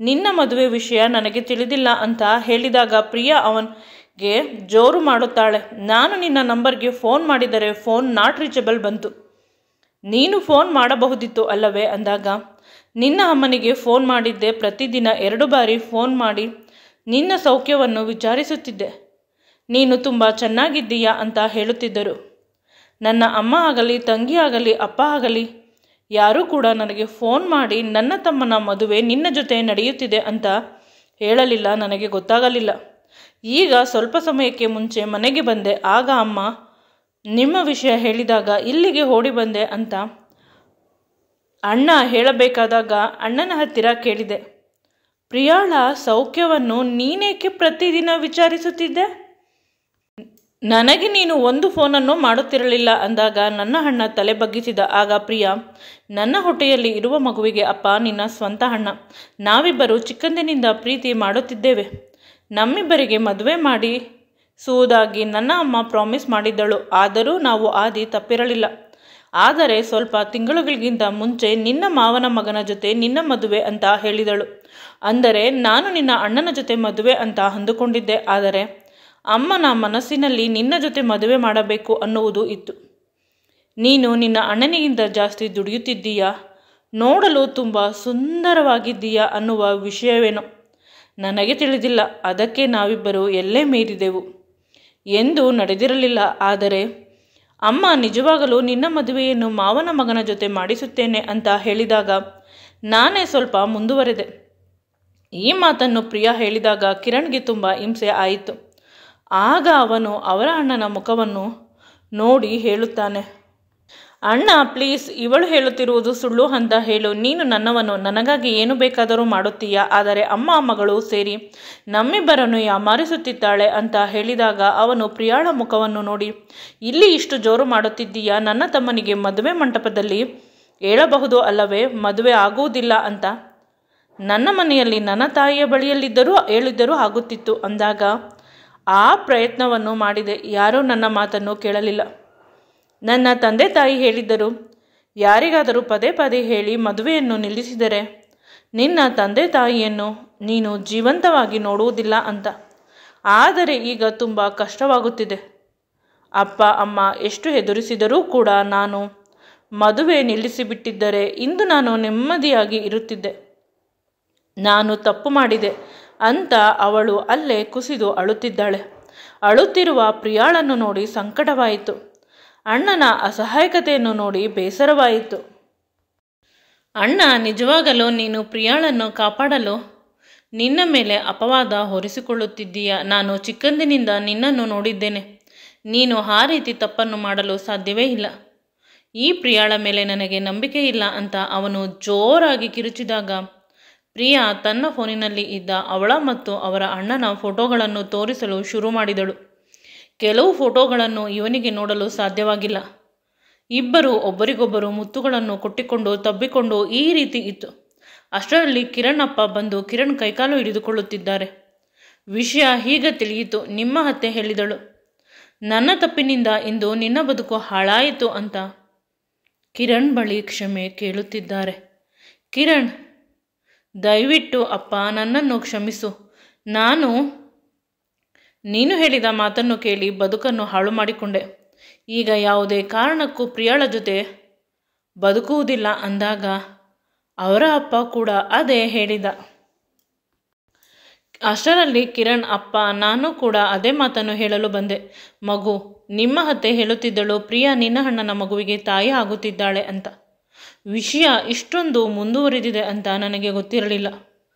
ನಿನ್ನ ಮದುವೆ ವಿಷಯ ನನಗೆ ತಿಳಿದಿಲ್ಲ ಅಂತ ಹೇಳಿದಾಗ ಪ್ರಿಯಾ ಅವನಿಗೆ ಜೋರು ಮಾಡುತ್ತಾಳೆ. ನಾನು ನಿನ್ನ ನಂಬರ್ಗೆ ಫೋನ್ ಮಾಡಿದರೆ ಫೋನ್ ನಾಟ್ ರೀಚಬಲ್ ಬಂತು. ನೀನು ಫೋನ್ ಮಾಡಬಹುದಿತ್ತು ಅಲ್ಲವೇ ಅಂದಾಗ, ನಿನ್ನ ಅಮ್ಮನಿಗೆ ಫೋನ್ ಮಾಡಿದ್ದೆ. ಪ್ರತಿದಿನ 2 ಬಾರಿ ಫೋನ್ ಮಾಡಿ ನಿನ್ನ ಸೌಖ್ಯವನ್ನು ವಿಚಾರಿಸುತ್ತಿದ್ದೆ. ನೀನು ತುಂಬ ಚೆನ್ನಾಗಿದ್ದೀಯಾ ಅಂತ ಹೇಳುತ್ತಿದ್ದರು. ನನ್ನ ಅಮ್ಮ ಆಗಲಿ, ತಂಗಿ ಆಗಲಿ, ಅಪ್ಪ ಆಗಲಿ ಯಾರೂ ಕೂಡ ನನಗೆ ಫೋನ್ ಮಾಡಿ ನನ್ನ ತಮ್ಮನ ಮದುವೆ ನಿನ್ನ ಜೊತೆ ನಡೆಯುತ್ತಿದೆ ಅಂತ ಹೇಳಲಿಲ್ಲ. ನನಗೆ ಗೊತ್ತಾಗಲಿಲ್ಲ. ಈಗ ಸ್ವಲ್ಪ ಸಮಯಕ್ಕೆ ಮುಂಚೆ ಮನೆಗೆ ಬಂದೆ. ಆಗ ಅಮ್ಮ ನಿಮ್ಮ ವಿಷಯ ಹೇಳಿದಾಗ ಇಲ್ಲಿಗೆ ಓಡಿ ಬಂದೆ ಅಂತ ಅಣ್ಣ ಹೇಳಬೇಕಾದಾಗ ಅಣ್ಣನ ಹತ್ತಿರ ಕೇಳಿದೆ, ಪ್ರಿಯಾಳ ಸೌಖ್ಯವನ್ನು ನೀನೇಕೆ ಪ್ರತಿದಿನ ವಿಚಾರಿಸುತ್ತಿದ್ದೆ? ನನಗೆ ನೀನು 1 ಫೋನನ್ನು ಮಾಡುತ್ತಿರಲಿಲ್ಲ ಅಂದಾಗ ನನ್ನ ಅಣ್ಣ ತಲೆ ಬಗ್ಗಿಸಿದ. ಆಗ ಪ್ರಿಯಾ, ನನ್ನ ಹೊಟ್ಟೆಯಲ್ಲಿ ಇರುವ ಮಗುವಿಗೆ ಅಪ್ಪ ನಿನ್ನ ಸ್ವಂತ ಅಣ್ಣ. ನಾವಿಬ್ಬರು ಚಿಕ್ಕಂದಿನಿಂದ ಪ್ರೀತಿ ಮಾಡುತ್ತಿದ್ದೇವೆ. ನಮ್ಮಿಬ್ಬರಿಗೆ ಮದುವೆ ಮಾಡಿಸುವುದಾಗಿ ನನ್ನ ಅಮ್ಮ ಪ್ರಾಮಿಸ್ ಮಾಡಿದ್ದಳು. ಆದರೂ ನಾವು ಆದಿ ತಪ್ಪಿರಲಿಲ್ಲ. ಆದರೆ ಸ್ವಲ್ಪ ತಿಂಗಳುಗಳಿಗಿಂತ ಮುಂಚೆ ನಿನ್ನ ಮಾವನ ಮಗನ ಜೊತೆ ನಿನ್ನ ಮದುವೆ ಅಂತ ಹೇಳಿದಳು. ಅಂದರೆ ನಾನು ನಿನ್ನ ಅಣ್ಣನ ಜೊತೆ ಮದುವೆ ಅಂತ ಅಂದುಕೊಂಡಿದ್ದೆ. ಆದರೆ ಅಮ್ಮನ ಮನಸ್ಸಿನಲ್ಲಿ ನಿನ್ನ ಜೊತೆ ಮದುವೆ ಮಾಡಬೇಕು ಅನ್ನುವುದು ಇತ್ತು. ನೀನು ನಿನ್ನ ಅಣ್ಣನಿಗಿಂತ ಜಾಸ್ತಿ ದುಡಿಯುತ್ತಿದ್ದೀಯಾ, ನೋಡಲು ತುಂಬ ಸುಂದರವಾಗಿದ್ದೀಯಾ ಅನ್ನುವ ವಿಷಯವೇನೋ ನನಗೆ ತಿಳಿದಿಲ್ಲ. ಅದಕ್ಕೆ ನಾವಿಬ್ಬರು ಎಲ್ಲೇ ಮೀರಿದೆವು ಎಂದು ನಡೆದಿರಲಿಲ್ಲ. ಆದರೆ ಅಮ್ಮ ನಿಜವಾಗಲೂ ನಿನ್ನ ಮದುವೆಯನ್ನು ಮಾವನ ಮಗನ ಜೊತೆ ಮಾಡಿಸುತ್ತೇನೆ ಅಂತ ಹೇಳಿದಾಗ ನಾನೇ ಸ್ವಲ್ಪ ಮುಂದುವರೆದೆ. ಈ ಮಾತನ್ನು ಪ್ರಿಯಾ ಹೇಳಿದಾಗ ಕಿರಣ್ಗೆ ತುಂಬ ಹಿಂಸೆ ಆಯಿತು. ಆಗ ಅವನು ಅವರ ಅಣ್ಣನ ಮುಖವನ್ನು ನೋಡಿ ಹೇಳುತ್ತಾನೆ, ಅಣ್ಣ ಪ್ಲೀಸ್, ಇವಳು ಹೇಳುತ್ತಿರುವುದು ಸುಳ್ಳು ಅಂತ ಹೇಳು. ನೀನು ನನ್ನವನು, ನನಗಾಗಿ ಏನು ಬೇಕಾದರೂ ಮಾಡುತ್ತೀಯ. ಆದರೆ ಅಮ್ಮ ಮಗಳು ಸೇರಿ ನಮ್ಮಿಬ್ಬರನ್ನು ಯಾಮಾರಿಸುತ್ತಿದ್ದಾಳೆ ಅಂತ ಹೇಳಿದಾಗ ಅವನು ಪ್ರಿಯಾಳ ಮುಖವನ್ನು ನೋಡಿ, ಇಲ್ಲಿ ಇಷ್ಟು ಜೋರು ಮಾಡುತ್ತಿದ್ದೀಯಾ? ನನ್ನ ತಮ್ಮನಿಗೆ ಮದುವೆ ಮಂಟಪದಲ್ಲಿ ಹೇಳಬಹುದು ಅಲ್ಲವೇ ಮದುವೆ ಆಗುವುದಿಲ್ಲ ಅಂತ? ನನ್ನ ಮನೆಯಲ್ಲಿ ನನ್ನ ತಾಯಿಯ ಬಳಿಯಲ್ಲಿದ್ದರೂ ಹೇಳಿದ್ದರೂ ಆಗುತ್ತಿತ್ತು ಅಂದಾಗ ಆ ಪ್ರಯತ್ನವನ್ನು ಮಾಡಿದೆ. ಯಾರೂ ನನ್ನ ಮಾತನ್ನು ಕೇಳಲಿಲ್ಲ. ನನ್ನ ತಂದೆ ತಾಯಿ ಹೇಳಿದ್ದರು, ಯಾರಿಗಾದರೂ ಪದೇ ಪದೇ ಹೇಳಿ ಮದುವೆಯನ್ನು ನಿಲ್ಲಿಸಿದರೆ ನಿನ್ನ ತಂದೆ ತಾಯಿಯನ್ನು ನೀನು ಜೀವಂತವಾಗಿ ನೋಡುವುದಿಲ್ಲ ಅಂತ. ಆದರೆ ಈಗ ತುಂಬ ಕಷ್ಟವಾಗುತ್ತಿದೆ. ಅಪ್ಪ ಅಮ್ಮ ಎಷ್ಟು ಹೆದರಿಸಿದರೂ ಕೂಡ ನಾನು ಮದುವೆ ನಿಲ್ಲಿಸಿಬಿಟ್ಟಿದ್ದರೆ ಇಂದು ನಾನು ನೆಮ್ಮದಿಯಾಗಿ ಇರುತ್ತಿದ್ದೆ. ನಾನು ತಪ್ಪು ಮಾಡಿದೆ ಅಂತ ಅವಳು ಅಲ್ಲೇ ಕುಸಿದು ಅಳುತ್ತಿದ್ದಾಳೆ. ಅಳುತ್ತಿರುವ ಪ್ರಿಯಾಳನ್ನು ನೋಡಿ ಸಂಕಟವಾಯಿತು. ಅಣ್ಣನ ಅಸಹಾಯಕತೆಯನ್ನು ನೋಡಿ ಬೇಸರವಾಯಿತು. ಅಣ್ಣ, ನಿಜವಾಗಲೂ ನೀನು ಪ್ರಿಯಾಳನ್ನು ಕಾಪಾಡಲು ನಿನ್ನ ಮೇಲೆ ಅಪವಾದ ಹೊರಿಸಿಕೊಳ್ಳುತ್ತಿದ್ದೀಯ. ನಾನು ಚಿಕ್ಕಂದಿನಿಂದ ನಿನ್ನನ್ನು ನೋಡಿದ್ದೇನೆ. ನೀನು ಆ ರೀತಿ ತಪ್ಪನ್ನು ಮಾಡಲು ಸಾಧ್ಯವೇ ಇಲ್ಲ. ಈ ಪ್ರಿಯಾಳ ಮೇಲೆ ನನಗೆ ನಂಬಿಕೆ ಇಲ್ಲ ಅಂತ ಅವನು ಜೋರಾಗಿ ಕಿರುಚಿದಾಗ ಪ್ರಿಯಾ ತನ್ನ ಫೋನಿನಲ್ಲಿ ಇದ್ದ ಅವಳ ಮತ್ತು ಅವರ ಅಣ್ಣನ ಫೋಟೋಗಳನ್ನು ತೋರಿಸಲು ಶುರು ಮಾಡಿದಳು. ಕೆಲವು ಫೋಟೋಗಳನ್ನು ಇವನಿಗೆ ನೋಡಲು ಸಾಧ್ಯವಾಗಿಲ್ಲ. ಇಬ್ಬರು ಒಬ್ಬರಿಗೊಬ್ಬರು ಮುತ್ತುಗಳನ್ನು ಕೊಟ್ಟಿಕೊಂಡು ತಬ್ಬಿಕೊಂಡು ಈ ರೀತಿ ಇತ್ತು. ಅಷ್ಟರಲ್ಲಿ ಕಿರಣ್ ಅಪ್ಪ ಬಂದು ಕಿರಣ್ ಕೈಕಾಲು ಹಿಡಿದುಕೊಳ್ಳುತ್ತಿದ್ದಾರೆ. ವಿಷಯ ಹೀಗೆ ತಿಳಿಯಿತು. ನಿಮ್ಮ ಅತ್ತೆ ಹೇಳಿದಳು, ನನ್ನ ತಪ್ಪಿನಿಂದ ಇಂದು ನಿನ್ನ ಬದುಕು ಹಾಳಾಯಿತು ಅಂತ. ಕಿರಣ್ ಬಳಿ ಕ್ಷಮೆ ಕೇಳುತ್ತಿದ್ದಾರೆ. ಕಿರಣ್, ದಯವಿಟ್ಟು ಅಪ್ಪ ನನ್ನನ್ನು ಕ್ಷಮಿಸು. ನೀನು ಹೇಳಿದ ಮಾತನ್ನು ಕೇಳಿ ಬದುಕನ್ನು ಹಾಳು ಮಾಡಿಕೊಂಡೆ. ಈಗ ಯಾವುದೇ ಕಾರಣಕ್ಕೂ ಪ್ರಿಯಾಳ ಜೊತೆ ಬದುಕುವುದಿಲ್ಲ ಅಂದಾಗ ಅವರ ಅಪ್ಪ ಕೂಡ ಅದೇ ಹೇಳಿದ. ಅಷ್ಟರಲ್ಲಿ ಕಿರಣ್ ಅಪ್ಪ, ನಾನು ಕೂಡ ಅದೇ ಮಾತನ್ನು ಹೇಳಲು ಬಂದೆ. ಮಗು, ನಿಮ್ಮ ಅತ್ತೆ ಹೇಳುತ್ತಿದ್ದಳು ಪ್ರಿಯಾ ನಿನ್ನ ಅಣ್ಣನ ಮಗುವಿಗೆ ತಾಯಿ ಆಗುತ್ತಿದ್ದಾಳೆ ಅಂತ. ವಿಷಯ ಇಷ್ಟೊಂದು ಮುಂದುವರಿದಿದೆ ಅಂತ ನನಗೆ ಗೊತ್ತಿರಲಿಲ್ಲ.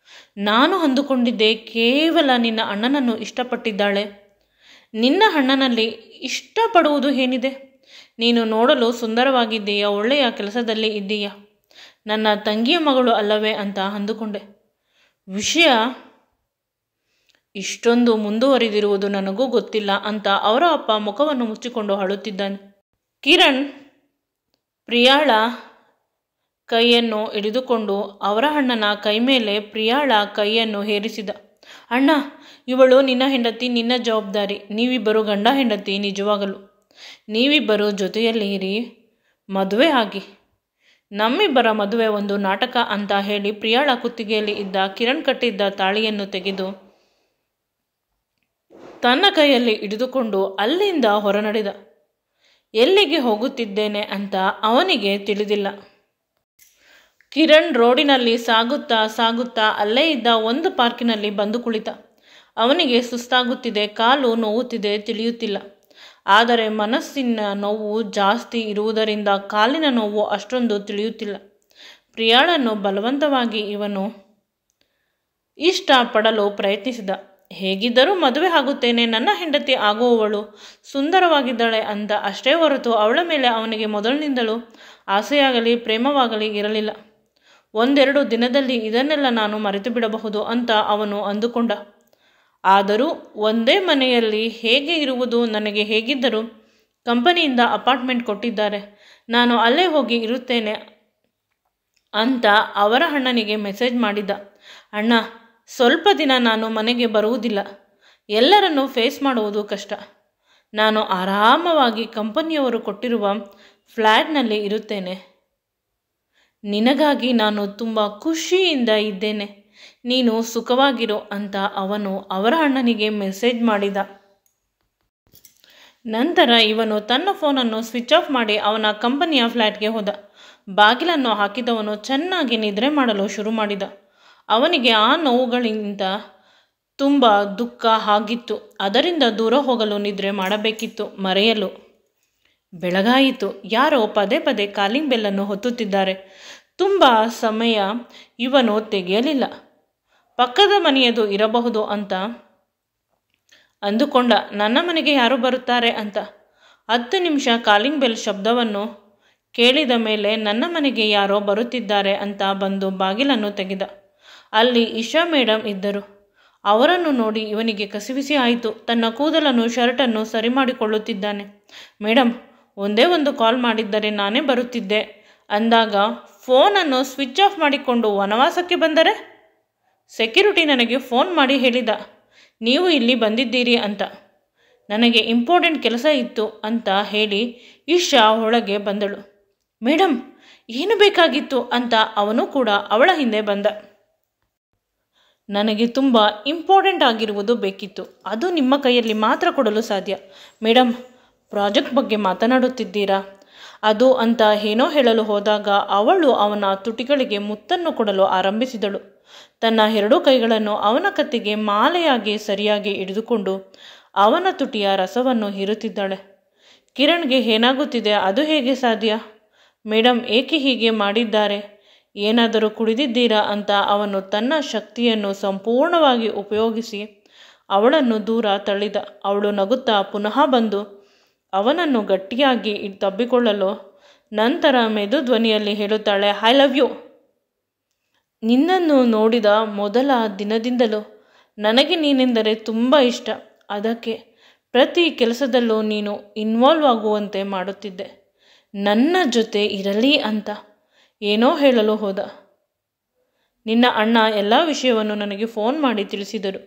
ನಾನು ಅಂದುಕೊಂಡಿದ್ದೆ ಕೇವಲ ನಿನ್ನ ಅಣ್ಣನನ್ನು ಇಷ್ಟಪಟ್ಟಿದ್ದಾಳೆ. ನಿನ್ನ ಅಣ್ಣನಲ್ಲಿ ಇಷ್ಟಪಡುವುದು ಏನಿದೆ? ನೀನು ನೋಡಲು ಸುಂದರವಾಗಿದ್ದೀಯ, ಒಳ್ಳೆಯ ಕೆಲಸದಲ್ಲಿ ಇದ್ದೀಯ, ನನ್ನ ತಂಗಿಯ ಮಗಳು ಅಲ್ಲವೇ ಅಂತ ಅಂದುಕೊಂಡೆ. ವಿಷಯ ಇಷ್ಟೊಂದು ಮುಂದುವರಿದಿರುವುದು ನನಗೂ ಗೊತ್ತಿಲ್ಲ ಅಂತ ಅವರ ಅಪ್ಪ ಮುಖವನ್ನು ಮುಚ್ಚಿಕೊಂಡು ಅಳುತ್ತಿದ್ದಾನೆ. ಕಿರಣ್ ಪ್ರಿಯಾಳ ಕೈಯನ್ನು ಹಿಡಿದುಕೊಂಡು ಅವರ ಅಣ್ಣನ ಕೈ ಮೇಲೆ ಪ್ರಿಯಾಳ ಕೈಯನ್ನು ಹೇರಿಸಿದ. ಅಣ್ಣ, ಇವಳು ನಿನ್ನ ಹೆಂಡತಿ, ನಿನ್ನ ಜವಾಬ್ದಾರಿ. ನೀವಿಬ್ಬರು ಗಂಡ ಹೆಂಡತಿ. ನಿಜವಾಗಲು ನೀವಿಬ್ಬರು ಜೊತೆಯಲ್ಲಿ ಇರಿ, ಮದುವೆ ಆಗಿ. ನಮ್ಮಿಬ್ಬರ ಮದುವೆ ಒಂದು ನಾಟಕ ಅಂತ ಹೇಳಿ ಪ್ರಿಯಾಳ ಕುತ್ತಿಗೆಯಲ್ಲಿ ಇದ್ದ ಕಿರಣ್ ಕಟ್ಟಿದ್ದ ತಾಳಿಯನ್ನು ತೆಗೆದು ತನ್ನ ಕೈಯಲ್ಲಿ ಹಿಡಿದುಕೊಂಡು ಅಲ್ಲಿಂದ ಹೊರನಡೆದ. ಎಲ್ಲಿಗೆ ಹೋಗುತ್ತಿದ್ದೇನೆ ಅಂತ ಅವನಿಗೆ ತಿಳಿದಿಲ್ಲ. ಕಿರಣ್ ರೋಡಿನಲ್ಲಿ ಸಾಗುತ್ತಾ ಸಾಗುತ್ತಾ ಅಲ್ಲೇ ಇದ್ದ ಒಂದು ಪಾರ್ಕಿನಲ್ಲಿ ಬಂದು ಕುಳಿತ. ಅವನಿಗೆ ಸುಸ್ತಾಗುತ್ತಿದೆ, ಕಾಲು ನೋವುತ್ತಿದೆ, ತಿಳಿಯುತ್ತಿಲ್ಲ. ಆದರೆ ಮನಸ್ಸಿನ ನೋವು ಜಾಸ್ತಿ ಇರುವುದರಿಂದ ಕಾಲಿನ ನೋವು ಅಷ್ಟೊಂದು ತಿಳಿಯುತ್ತಿಲ್ಲ. ಪ್ರಿಯಾಳನ್ನು ಬಲವಂತವಾಗಿ ಇವನು ಇಷ್ಟಪಡಲು ಪ್ರಯತ್ನಿಸಿದ. ಹೇಗಿದ್ದರೂ ಮದುವೆ ಆಗುತ್ತೇನೆ, ನನ್ನ ಹೆಂಡತಿ ಆಗುವವಳು ಸುಂದರವಾಗಿದ್ದಾಳೆ ಅಂತ ಅಷ್ಟೇ ಹೊರತು ಅವಳ ಮೇಲೆ ಅವನಿಗೆ ಮೊದಲಿನಿಂದಲೂ ಆಸೆಯಾಗಲಿ ಪ್ರೇಮವಾಗಲಿ ಇರಲಿಲ್ಲ. ಒಂದೆರಡು ದಿನದಲ್ಲಿ ಇದನ್ನೆಲ್ಲ ನಾನು ಮರೆತು ಬಿಡಬಹುದು ಅಂತ ಅವನು ಅಂದುಕೊಂಡ. ಆದರೂ ಒಂದೇ ಮನೆಯಲ್ಲಿ ಹೇಗೆ ಇರುವುದು? ನನಗೆ ಹೇಗಿದ್ದರೂ ಕಂಪನಿಯಿಂದ ಅಪಾರ್ಟ್ಮೆಂಟ್ ಕೊಟ್ಟಿದ್ದಾರೆ, ನಾನು ಅಲ್ಲೇ ಹೋಗಿ ಇರುತ್ತೇನೆ ಅಂತ ಅವರ ಅಣ್ಣನಿಗೆ ಮೆಸೇಜ್ ಮಾಡಿದ್ದ. ಅಣ್ಣ, ಸ್ವಲ್ಪ ದಿನ ನಾನು ಮನೆಗೆ ಬರುವುದಿಲ್ಲ. ಎಲ್ಲರನ್ನೂ ಫೇಸ್ ಮಾಡುವುದು ಕಷ್ಟ. ನಾನು ಆರಾಮವಾಗಿ ಕಂಪನಿಯವರು ಕೊಟ್ಟಿರುವ ಫ್ಲ್ಯಾಟ್ನಲ್ಲಿ ಇರುತ್ತೇನೆ. ನಿನಗಾಗಿ ನಾನು ತುಂಬ ಖುಷಿಯಿಂದ ಇದ್ದೇನೆ. ನೀನು ಸುಖವಾಗಿರೋ ಅಂತ ಅವನು ಅವರ ಅಣ್ಣನಿಗೆ ಮೆಸೇಜ್ ಮಾಡಿದ. ನಂತರ ಇವನು ತನ್ನ ಫೋನನ್ನು ಸ್ವಿಚ್ ಆಫ್ ಮಾಡಿ ಅವನ ಕಂಪನಿಯ ಫ್ಲ್ಯಾಟ್ಗೆ ಹೋದ. ಬಾಗಿಲನ್ನು ಹಾಕಿದವನು ಚೆನ್ನಾಗಿ ನಿದ್ರೆ ಮಾಡಲು ಶುರು ಮಾಡಿದ. ಅವನಿಗೆ ಆ ನೋವುಗಳಿಂದ ತುಂಬ ದುಃಖ ಆಗಿತ್ತು. ಅದರಿಂದ ದೂರ ಹೋಗಲು ನಿದ್ರೆ ಮಾಡಬೇಕಿತ್ತು, ಮರೆಯಲು. ಬೆಳಗಾಯಿತು. ಯಾರೋ ಪದೇ ಪದೇ ಕಾಲಿಂಗ್ ಬೆಲ್ಲನ್ನು ಹೊತ್ತುತ್ತಿದ್ದಾರೆ. ತುಂಬ ಸಮಯ ಇವನು ತೆಗೆಯಲಿಲ್ಲ. ಪಕ್ಕದ ಮನೆಯದು ಇರಬಹುದು ಅಂತ ಅಂದುಕೊಂಡ. ನನ್ನ ಮನೆಗೆ ಯಾರು ಬರುತ್ತಾರೆ ಅಂತ 10 ನಿಮಿಷ ಕಾಲಿಂಗ್ ಬೆಲ್ ಶಬ್ದವನ್ನು ಕೇಳಿದ ಮೇಲೆ ನನ್ನ ಮನೆಗೆ ಯಾರೋ ಬರುತ್ತಿದ್ದಾರೆ ಅಂತ ಬಂದು ಬಾಗಿಲನ್ನು ತೆಗೆದ. ಅಲ್ಲಿ ಇಶಾ ಮೇಡಮ್ ಇದ್ದರು. ಅವರನ್ನು ನೋಡಿ ಇವನಿಗೆ ಕಸಿವಿಸಿ ಆಯಿತು. ತನ್ನ ಕೂದಲನ್ನು ಶರ್ಟನ್ನು ಸರಿ ಮಾಡಿಕೊಳ್ಳುತ್ತಿದ್ದಾನೆ. ಮೇಡಮ್, ಒಂದೇ ಒಂದು ಕಾಲ್ ಮಾಡಿದ್ದರೆ ನಾನೇ ಬರುತ್ತಿದ್ದೆ ಅಂದಾಗ ಫೋನನ್ನು ಸ್ವಿಚ್ ಆಫ್ ಮಾಡಿಕೊಂಡು ವನವಾಸಕ್ಕೆ ಬಂದರೆ? ಸೆಕ್ಯೂರಿಟಿ ನನಗೆ ಫೋನ್ ಮಾಡಿ ಹೇಳಿದ ನೀವು ಇಲ್ಲಿ ಬಂದಿದ್ದೀರಿ ಅಂತ. ನನಗೆ ಇಂಪಾರ್ಟೆಂಟ್ ಕೆಲಸ ಇತ್ತು ಅಂತ ಹೇಳಿ ಇಶಾ ಒಳಗೆ ಬಂದಳು. ಮೇಡಮ್, ಏನು ಬೇಕಾಗಿತ್ತು ಅಂತ ಅವನು ಕೂಡ ಅವಳ ಹಿಂದೆ ಬಂದ. ನನಗೆ ತುಂಬ ಇಂಪಾರ್ಟೆಂಟ್ ಆಗಿರುವುದು ಬೇಕಿತ್ತು. ಅದು ನಿಮ್ಮ ಕೈಯಲ್ಲಿ ಮಾತ್ರ ಕೊಡಲು ಸಾಧ್ಯ. ಮೇಡಮ್, ಪ್ರಾಜೆಕ್ಟ್ ಬಗ್ಗೆ ಮಾತನಾಡುತ್ತಿದ್ದೀರಾ? ಅದು ಅಂತ ಏನೋ ಹೇಳಲು ಹೋದಾಗ ಅವಳು ಅವನ ತುಟಿಗಳಿಗೆ ಮುತ್ತನ್ನು ಕೊಡಲು ಆರಂಭಿಸಿದಳು. ತನ್ನ ಎರಡೂ ಕೈಗಳನ್ನು ಅವನ ಕತ್ತಿಗೆ ಮಾಲೆಯಾಗಿ ಸರಿಯಾಗಿ ಹಿಡಿದುಕೊಂಡು ಅವನ ತುಟಿಯ ರಸವನ್ನು ಹೀರುತ್ತಿದ್ದಾಳೆ. ಕಿರಣ್ಗೆ ಏನಾಗುತ್ತಿದೆ? ಅದು ಹೇಗೆ ಸಾಧ್ಯ? ಮೇಡಮ್ ಏಕೆ ಹೀಗೆ ಮಾಡಿದ್ದಾರೆ? ಏನಾದರೂ ಕುಡಿದಿದ್ದೀರಾ ಅಂತ ಅವನು ತನ್ನ ಶಕ್ತಿಯನ್ನು ಸಂಪೂರ್ಣವಾಗಿ ಉಪಯೋಗಿಸಿ ಅವಳನ್ನು ದೂರ ತಳ್ಳಿದ. ಅವಳು ನಗುತ್ತಾ ಪುನಃ ಬಂದು ಅವನನ್ನು ಗಟ್ಟಿಯಾಗಿ ತಬ್ಬಿಕೊಳ್ಳಲು ನಂತರ ಮೆದು ಧ್ವನಿಯಲ್ಲಿ ಹೇಳುತ್ತಾಳೆ, ಐ ಲವ್ ಯು. ನಿನ್ನನ್ನು ನೋಡಿದ ಮೊದಲ ದಿನದಿಂದಲೂ ನನಗೆ ನೀನೆಂದರೆ ತುಂಬ ಇಷ್ಟ. ಅದಕ್ಕೆ ಪ್ರತಿ ಕೆಲಸದಲ್ಲೂ ನೀನು ಇನ್ವಾಲ್ವ್ ಆಗುವಂತೆ ಮಾಡುತ್ತಿದ್ದೆ. ನನ್ನ ಜೊತೆ ಇರಲಿ ಅಂತ ಏನೋ ಹೇಳಲು ಹೋದ. ನಿನ್ನ ಅಣ್ಣ ಎಲ್ಲ ವಿಷಯವನ್ನು ನನಗೆ ಫೋನ್ ಮಾಡಿ ತಿಳಿಸಿದರು.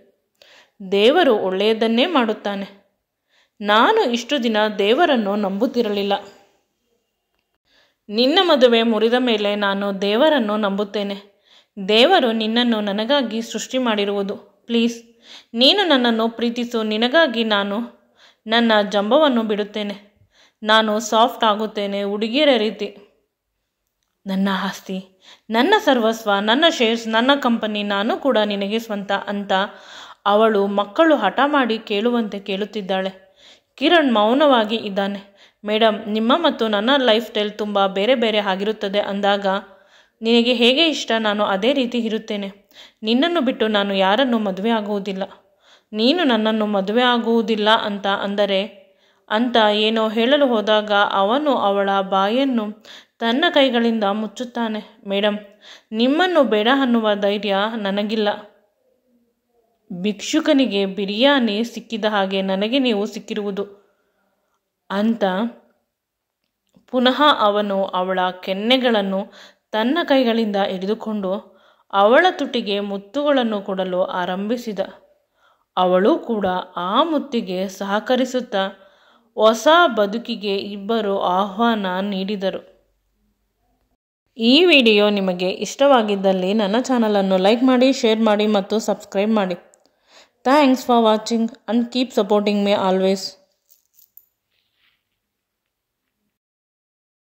ದೇವರು ಒಳ್ಳೆಯದನ್ನೇ ಮಾಡುತ್ತಾನೆ. ನಾನು ಇಷ್ಟು ದಿನ ದೇವರನ್ನು ನಂಬುತ್ತಿರಲಿಲ್ಲ. ನಿನ್ನ ಮದುವೆ ಮುರಿದ ಮೇಲೆ ನಾನು ದೇವರನ್ನು ನಂಬುತ್ತೇನೆ. ದೇವರು ನಿನ್ನನ್ನು ನನಗಾಗಿ ಸೃಷ್ಟಿ ಮಾಡಿರುವುದು. ಪ್ಲೀಸ್, ನೀನು ನನ್ನನ್ನು ಪ್ರೀತಿಸು. ನಿನಗಾಗಿ ನಾನು ನನ್ನ ಜಂಬವನ್ನು ಬಿಡುತ್ತೇನೆ. ನಾನು ಸಾಫ್ಟ್ ಆಗುತ್ತೇನೆ, ಹುಡುಗಿಯರ ರೀತಿ. ನನ್ನ ಆಸ್ತಿ, ನನ್ನ ಸರ್ವಸ್ವ, ನನ್ನ ಶೇರ್ಸ್, ನನ್ನ ಕಂಪನಿ, ನಾನು ಕೂಡ ನಿನಗೆ ಸ್ವಂತ ಅಂತ ಅವಳು ಮಕ್ಕಳು ಹಠ ಮಾಡಿ ಕೇಳುವಂತೆ ಕೇಳುತ್ತಿದ್ದಾಳೆ. ಕಿರಣ್ ಮೌನವಾಗಿ ಇದ್ದಾನೆ. ಮೇಡಮ್, ನಿಮ್ಮ ಮತ್ತು ನನ್ನ ಲೈಫ್ ಸ್ಟೈಲ್ ತುಂಬ ಬೇರೆ ಬೇರೆ ಆಗಿರುತ್ತದೆ ಅಂದಾಗ ನಿನಗೆ ಹೇಗೆ ಇಷ್ಟ ನಾನು ಅದೇ ರೀತಿ ಇರುತ್ತೇನೆ. ನಿನ್ನನ್ನು ಬಿಟ್ಟು ನಾನು ಯಾರನ್ನು ಮದುವೆ ಆಗುವುದಿಲ್ಲ. ನೀನು ನನ್ನನ್ನು ಮದುವೆ ಆಗುವುದಿಲ್ಲ ಅಂತ ಅಂದರೆ ಅಂತ ಏನೋ ಹೇಳಲು ಹೋದಾಗ ಅವನು ಅವಳ ಬಾಯನ್ನು ತನ್ನ ಕೈಗಳಿಂದ ಮುಚ್ಚುತ್ತಾನೆ. ಮೇಡಮ್, ನಿಮ್ಮನ್ನು ಬೇಡ ಅನ್ನುವ ಧೈರ್ಯ ನನಗಿಲ್ಲ. ಭಿಕ್ಷುಕನಿಗೆ ಬಿರಿಯಾನಿ ಸಿಕ್ಕಿದ ಹಾಗೆ ನನಗೆ ನೀವು ಸಿಕ್ಕಿರುವುದು ಅಂತ ಪುನಃ ಅವನು ಅವಳ ಕೆನ್ನೆಗಳನ್ನು ತನ್ನ ಕೈಗಳಿಂದ ಹಿಡಿದುಕೊಂಡು ಅವಳ ತುಟಿಗೆ ಮುತ್ತುಗಳನ್ನು ಕೊಡಲು ಆರಂಭಿಸಿದ. ಅವಳು ಕೂಡ ಆ ಮುತ್ತಿಗೆ ಸಹಕರಿಸುತ್ತಾ ಹೊಸ ಬದುಕಿಗೆ ಇಬ್ಬರು ಆಹ್ವಾನ ನೀಡಿದರು. ಈ ವಿಡಿಯೋ ನಿಮಗೆ ಇಷ್ಟವಾಗಿದ್ದಲ್ಲಿ ನನ್ನ ಚಾನಲನ್ನು ಲೈಕ್ ಮಾಡಿ, ಶೇರ್ ಮಾಡಿ ಮತ್ತು ಸಬ್ಸ್ಕ್ರೈಬ್ ಮಾಡಿ. Thanks for watching and keep supporting me always.